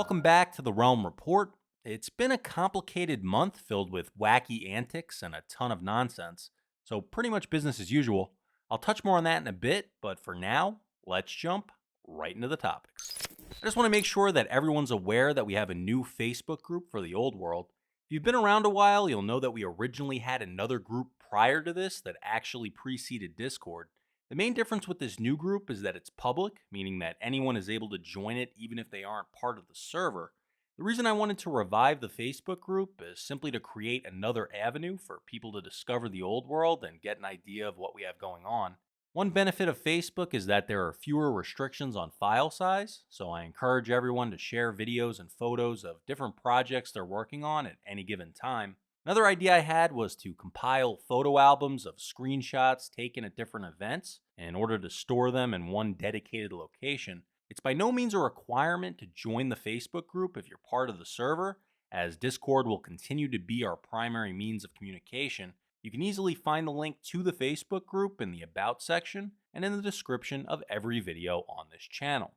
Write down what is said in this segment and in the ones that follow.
Welcome back to the Realm Report. It's been a complicated month filled with wacky antics and a ton of nonsense, so pretty much business as usual. I'll touch more on that in a bit, but for now, let's jump right into the topics. I just want to make sure that everyone's aware that we have a new Facebook group for the old world. If you've been around a while, you'll know that we originally had another group prior to this that actually preceded Discord. The main difference with this new group is that it's public, meaning that anyone is able to join it even if they aren't part of the server. The reason I wanted to revive the Facebook group is simply to create another avenue for people to discover the old world and get an idea of what we have going on. One benefit of Facebook is that there are fewer restrictions on file size, so I encourage everyone to share videos and photos of different projects they're working on at any given time. Another idea I had was to compile photo albums of screenshots taken at different events in order to store them in one dedicated location. It's by no means a requirement to join the Facebook group if you're part of the server, as Discord will continue to be our primary means of communication. You can easily find the link to the Facebook group in the About section and in the description of every video on this channel.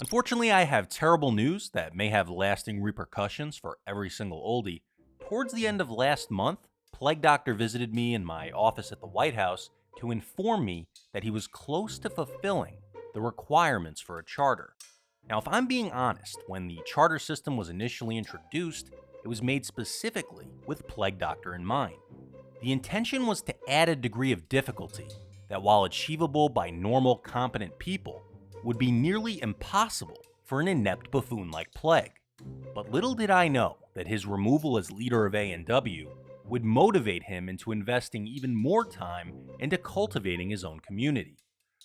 Unfortunately, I have terrible news that may have lasting repercussions for every single oldie. Towards the end of last month, Plague Doctor visited me in my office at the White House to inform me that he was close to fulfilling the requirements for a charter. Now, if I'm being honest, when the charter system was initially introduced, it was made specifically with Plague Doctor in mind. The intention was to add a degree of difficulty that, while achievable by normal, competent people, would be nearly impossible for an inept buffoon like Plague. But little did I know that his removal as leader of A&W would motivate him into investing even more time into cultivating his own community.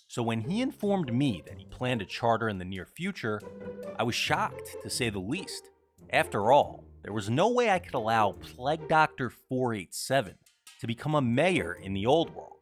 So when he informed me that he planned a charter in the near future, I was shocked, to say the least. After all, there was no way I could allow Plague Doctor 487 to become a mayor in the old world.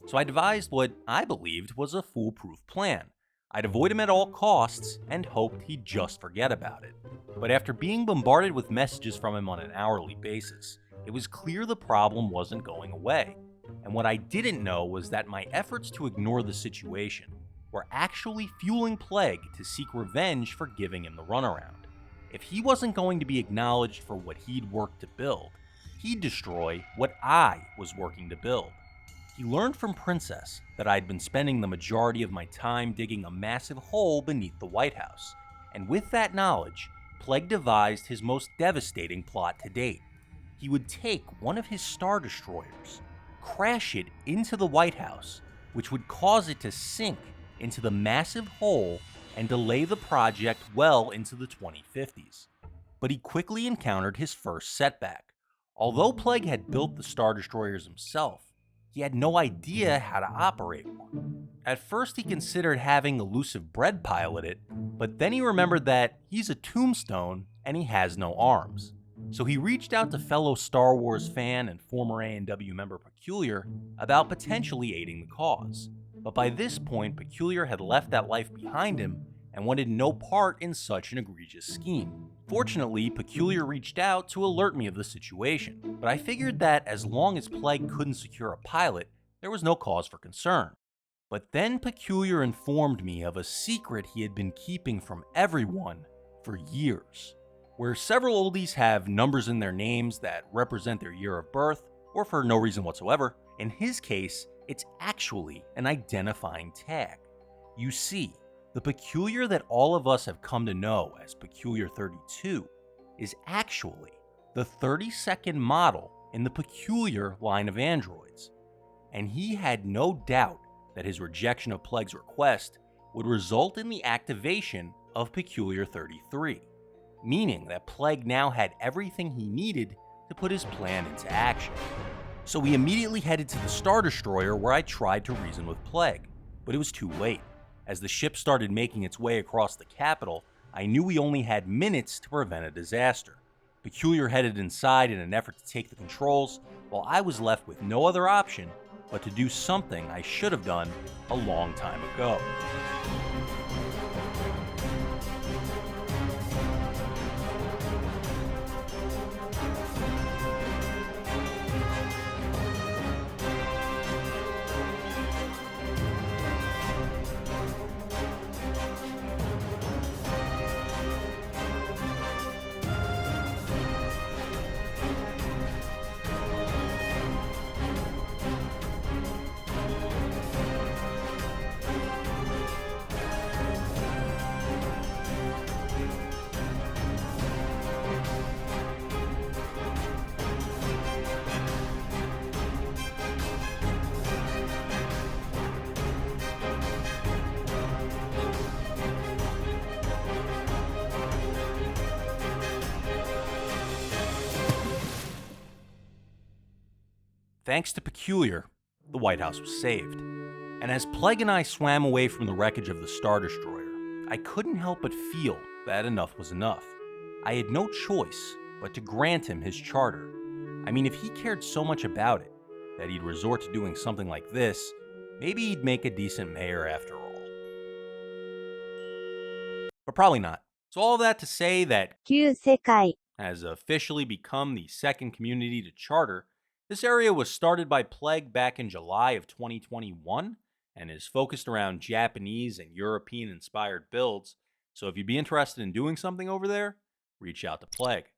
So I devised what I believed was a foolproof plan. I'd avoid him at all costs and hoped he'd just forget about it. But after being bombarded with messages from him on an hourly basis, it was clear the problem wasn't going away. And what I didn't know was that my efforts to ignore the situation were actually fueling Plague to seek revenge for giving him the runaround. If he wasn't going to be acknowledged for what he'd worked to build, he'd destroy what I was working to build. He learned from Princess that I'd been spending the majority of my time digging a massive hole beneath the White House, and with that knowledge, Plague devised his most devastating plot to date. He would take one of his Star Destroyers, crash it into the White House, which would cause it to sink into the massive hole and delay the project well into the 2050s. But he quickly encountered his first setback. Although Plague had built the Star Destroyers himself, he had no idea how to operate one. At first, he considered having Elusive Bread pilot it, but then he remembered that he's a tombstone and he has no arms. So he reached out to fellow Star Wars fan and former A&W member Peculiar about potentially aiding the cause. But by this point, Peculiar had left that life behind him and wanted no part in such an egregious scheme. Fortunately, Peculiar reached out to alert me of the situation, but I figured that as long as Plague couldn't secure a pilot, there was no cause for concern. But then Peculiar informed me of a secret he had been keeping from everyone for years. Where several oldies have numbers in their names that represent their year of birth, or for no reason whatsoever, in his case, it's actually an identifying tag. You see, the Peculiar that all of us have come to know as Peculiar 32 is actually the 32nd model in the Peculiar line of androids. And he had no doubt that his rejection of Plague's request would result in the activation of Peculiar 33. Meaning that Plague now had everything he needed to put his plan into action. So we immediately headed to the Star Destroyer where I tried to reason with Plague, but it was too late. As the ship started making its way across the capital, I knew we only had minutes to prevent a disaster. Peculiar headed inside in an effort to take the controls, while I was left with no other option but to do something I should have done a long time ago. thanks to Peculiar, the White House was saved. And as Plague and I swam away from the wreckage of the Star Destroyer, I couldn't help but feel that enough was enough. I had no choice but to grant him his charter. I mean, if he cared so much about it that he'd resort to doing something like this, maybe he'd make a decent mayor after all. But probably not. So all of that to say that Kyu Sekai has officially become the second community to charter. This area was started by Plague back in July of 2021 and is focused around Japanese and European-inspired builds. So if you'd be interested in doing something over there, reach out to Plague.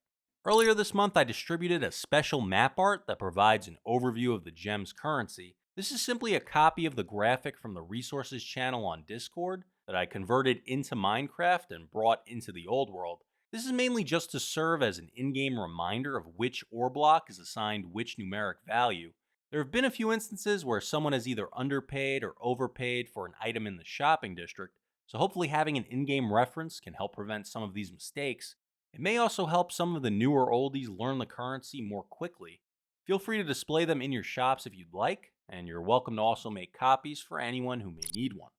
Earlier this month, I distributed a special map art that provides an overview of the gem's currency. This is simply a copy of the graphic from the resources channel on Discord that I converted into Minecraft and brought into the old world. This is mainly just to serve as an in-game reminder of which ore block is assigned which numeric value. There have been a few instances where someone has either underpaid or overpaid for an item in the shopping district, so hopefully having an in-game reference can help prevent some of these mistakes. It may also help some of the newer oldies learn the currency more quickly. Feel free to display them in your shops if you'd like, and you're welcome to also make copies for anyone who may need one.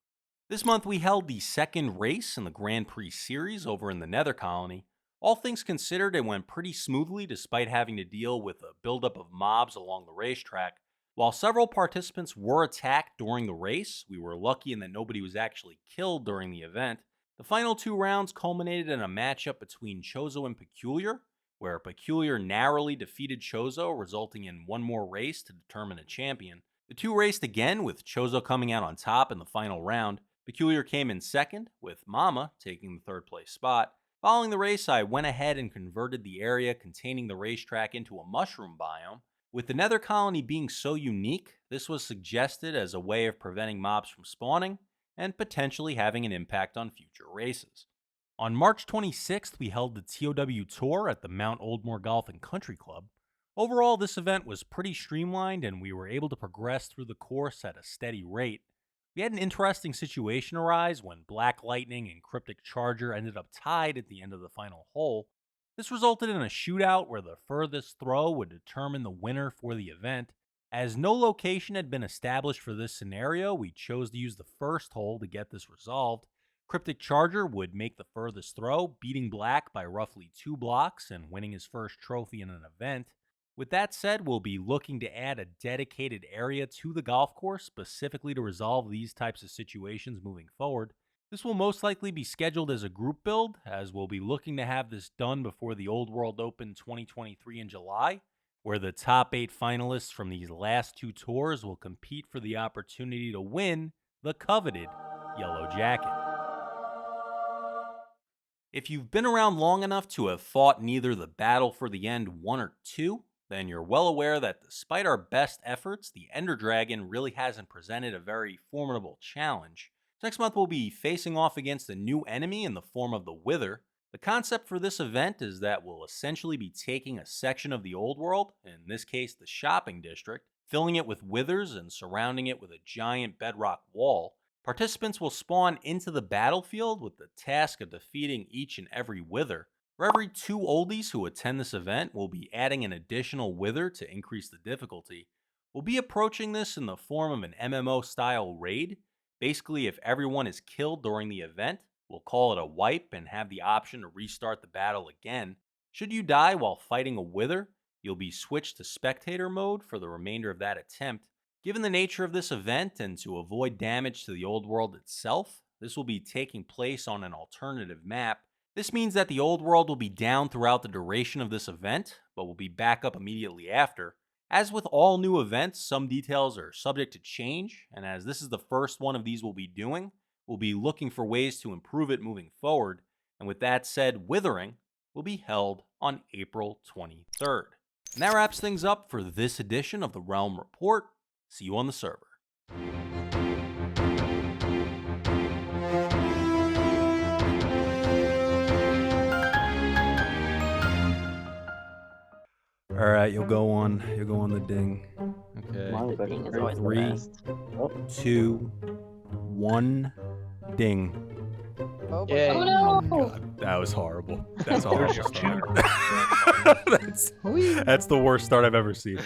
This month we held the second race in the Grand Prix series over in the Nether Colony. All things considered, it went pretty smoothly despite having to deal with a buildup of mobs along the racetrack. While several participants were attacked during the race, we were lucky in that nobody was actually killed during the event. The final two rounds culminated in a matchup between Chozo and Peculiar, where Peculiar narrowly defeated Chozo, resulting in one more race to determine a champion. The two raced again, with Chozo coming out on top in the final round. Peculiar came in second, with Mama taking the third place spot. Following the race, I went ahead and converted the area containing the racetrack into a mushroom biome. With the Nether Colony being so unique, this was suggested as a way of preventing mobs from spawning and potentially having an impact on future races. On March 26th, we held the TOW Tour at the Mount Oldmore Golf and Country Club. Overall, this event was pretty streamlined and we were able to progress through the course at a steady rate. We had an interesting situation arise when Black Lightning and Cryptic Charger ended up tied at the end of the final hole. This resulted in a shootout where the furthest throw would determine the winner for the event. As no location had been established for this scenario, we chose to use the first hole to get this resolved. Cryptic Charger would make the furthest throw, beating Black by roughly 2 blocks and winning his first trophy in an event. With that said, we'll be looking to add a dedicated area to the golf course specifically to resolve these types of situations moving forward. This will most likely be scheduled as a group build, as we'll be looking to have this done before the Old World Open 2023 in July, where the top 8 finalists from these last 2 tours will compete for the opportunity to win the coveted Yellow Jacket. If you've been around long enough to have fought in either the Battle for the End 1 or 2, then you're well aware that despite our best efforts, the Ender Dragon really hasn't presented a very formidable challenge. Next month we'll be facing off against a new enemy in the form of the Wither. The concept for this event is that we'll essentially be taking a section of the old world, in this case the shopping district, filling it with withers and surrounding it with a giant bedrock wall. Participants will spawn into the battlefield with the task of defeating each and every wither. For every 2 oldies who attend this event, we'll be adding an additional wither to increase the difficulty. We'll be approaching this in the form of an MMO style raid. Basically, if everyone is killed during the event, we'll call it a wipe and have the option to restart the battle again. Should you die while fighting a wither, you'll be switched to spectator mode for the remainder of that attempt. Given the nature of this event and to avoid damage to the old world itself, this will be taking place on an alternative map. This means that the old world will be down throughout the duration of this event, but will be back up immediately after. As with all new events, some details are subject to change, and as this is the first one of these we'll be doing, we'll be looking for ways to improve it moving forward. And with that said, Withering will be held on April 23rd. And that wraps things up for this edition of the Realm Report. See you on the server. All right, you'll go on the ding. Okay. The ding is always the 3, best. 2, 1, ding. Oh, Yay. my Oh, God. Oh God, that was horrible. That's a horrible There's your start. That's the worst start I've ever seen.